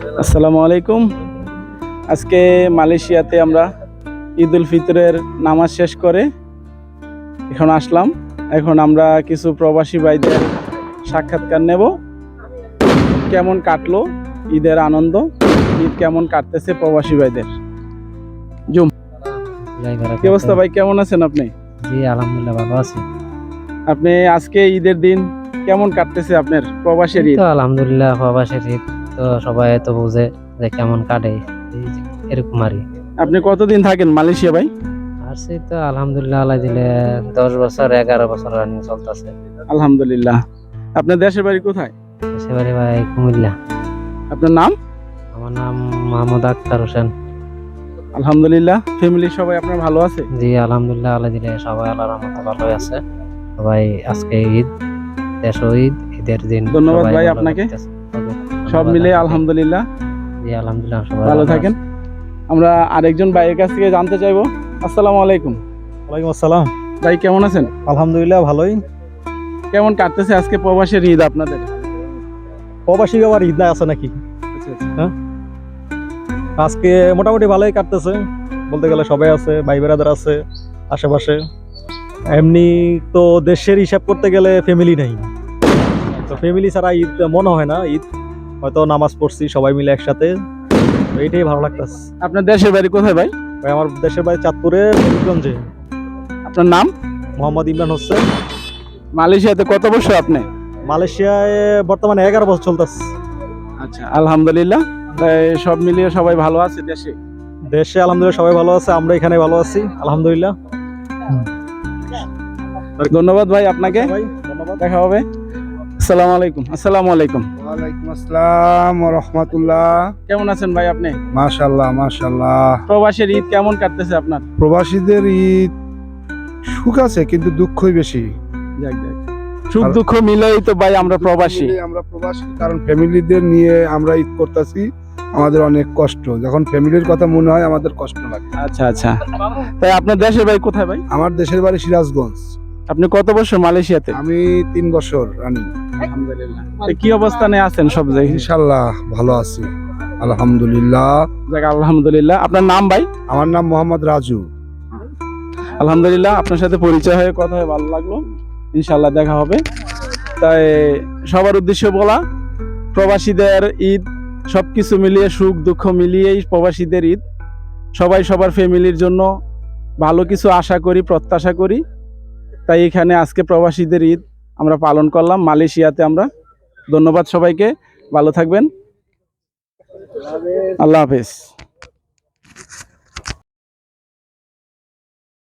আসসালামু আলাইকুম। আজকে মালয়েশিয়াতে আমরা ঈদ উল ফিতরের নামাজ শেষ করে এখন আসলাম। এখন আমরা কিছু প্রবাসী ভাইদের সাক্ষাৎকার নেব। কেমন কাটলো ঈদের আনন্দ, ঈদ কেমন কাটতেছে প্রবাসী ভাইদের। জুম, কি অবস্থা ভাই, কেমন আছেন আপনি? জি আলহামদুলিল্লাহ ভালো আছি। আপনি আজকে ঈদের দিন কেমন কাটতেছে আপনার প্রবাসীর ঈদ? তো আলহামদুলিল্লাহ প্রবাসের ঈদ তো সবাই তো বুঝে যে কেমন কাটে, এরকম আর কি। আপনি কতদিন থাকেন মালয়েশিয়া ভাই? আসছি তো আলহামদুলিল্লাহ আল্লাহ দিলে 10 বছর 11 বছর রানিং চলতেছে। আলহামদুলিল্লাহ। আপনার দেশের বাড়ি কোথায়? সেবারে ভাই কুমিল্লা। আপনার নাম? আমার নাম মোহাম্মদ আক্তার হোসেন। আলহামদুলিল্লাহ। ফ্যামিলি সবাই আপনার ভালো আছে? জি আলহামদুলিল্লাহ আল্লাহ দিলে সবাই আল্লাহর রহমতে ভালোই আছে। সবাই আজকে ঈদ, দেশ ঈদ, ঈদের দিন। ধন্যবাদ ভাই আপনাকে। সব মিলে আলহামদুলিল্লাহ। জি আলহামদুলিল্লাহ সবাই ভালো থাকেন। আমরা আরেকজন ভাইয়ের কাছ থেকে জানতে চাইবো। আসসালামু আলাইকুম। ওয়ালাইকুম আসসালাম। ভাই কেমন আছেন? আলহামদুলিল্লাহ ভালোই। কেমন কাটতেছে আজকে প্রবাসের ঈদ আপনাদের? প্রবাসী আবার ঈদ না আছে নাকি? হ্যাঁ, আজকে মোটামুটি ভালোই কাটতেছে বলতে গেলে। সবাই আছে, ভাই বেড়াদার আছে আশেপাশে। এমনি তো দেশের হিসাব করতে গেলে ফ্যামিলি নেই, তো ফ্যামিলি ছাড়া ঈদ মনে হয় না। ঈদ হয়তো নামাজ পড়ছি সবাই মিলে একসাথে, তো এইটাই ভালো লাগতেছে। আপনার দেশের বাড়ি কোথায় ভাই? ভাই আমার দেশের বাড়ি চাঁদপুরে ফরিদগঞ্জে। আপনার নাম? মোহাম্মদ ইমরান হোসেন। মালয়েশিয়াতে কত বছর আপনি? মালয়েশিয়ায় বর্তমানে 11 বছর চলতেছে। আচ্ছা, আলহামদুলিল্লাহ। তাই সব মিলিয়ে সবাই ভালো আছে দেশে? দেশে আলহামদুলিল্লাহ সবাই ভালো আছে, আমরা এখানে ভালো আছি আলহামদুলিল্লাহ। ধন্যবাদ ভাই আপনাকে। ভাই ধন্যবাদ। দেখা হবে। আসসালামু আলাইকুম। আসসালামু আলাইকুম। ওয়ালাইকুম আসসালাম ওয়া রাহমাতুল্লাহ। কেমন আছেন ভাই আপনি? মাশাআল্লাহ মাশাআল্লাহ। প্রবাসের ঈদ কেমন কাটতেছে আপনার? প্রবাসীদের ঈদ সুখ আছে কিন্তু দুঃখই বেশি। যাক যাক, সুখ দুঃখ মিলেই তো ভাই আমরা প্রবাসী। আমরা প্রবাসী কারণ ফ্যামিলিদের নিয়ে আমরা ঈদ করতেছি। আমাদের অনেক কষ্ট, যখন ফ্যামিলির কথা মনে হয় আমাদের কষ্ট লাগে। আচ্ছা আচ্ছা। তাই আপনার দেশের বাড়ি কোথায় ভাই? আমার দেশের বাড়ি সিরাজগঞ্জ। আপনি কত বছর মালয়েশিয়াতে? আমি 3 বছর রানি। আলহামদুলিল্লাহ। কি অবস্থানে আছেন সব জায়গায়? ইনশাআল্লাহ ভালো আছি আলহামদুলিল্লাহ। যাক আলহামদুলিল্লাহ। আপনার নাম ভাই? আমার নাম মোহাম্মদ রাজু। আলহামদুলিল্লাহ, আপনার সাথে পরিচয় হয়ে কথা হয়ে ভালো লাগলো। ইনশাআল্লাহ দেখা হবে। তাই সবার উদ্দেশ্য বলা, প্রবাসীদের ঈদ সবকিছু মিলিয়ে সুখ দুঃখ মিলিয়েই প্রবাসীদের ঈদ। সবাই সবার ফ্যামিলির জন্য ভালো কিছু আশা করি, প্রত্যাশা করি। তাই এখানে আজকে প্রবাসীদের ঈদ আমরা পালন করলাম মালয়েশিয়াতে আমরা। ধন্যবাদ সবাইকে, ভালো থাকবেন। আল্লাহ হাফেজ।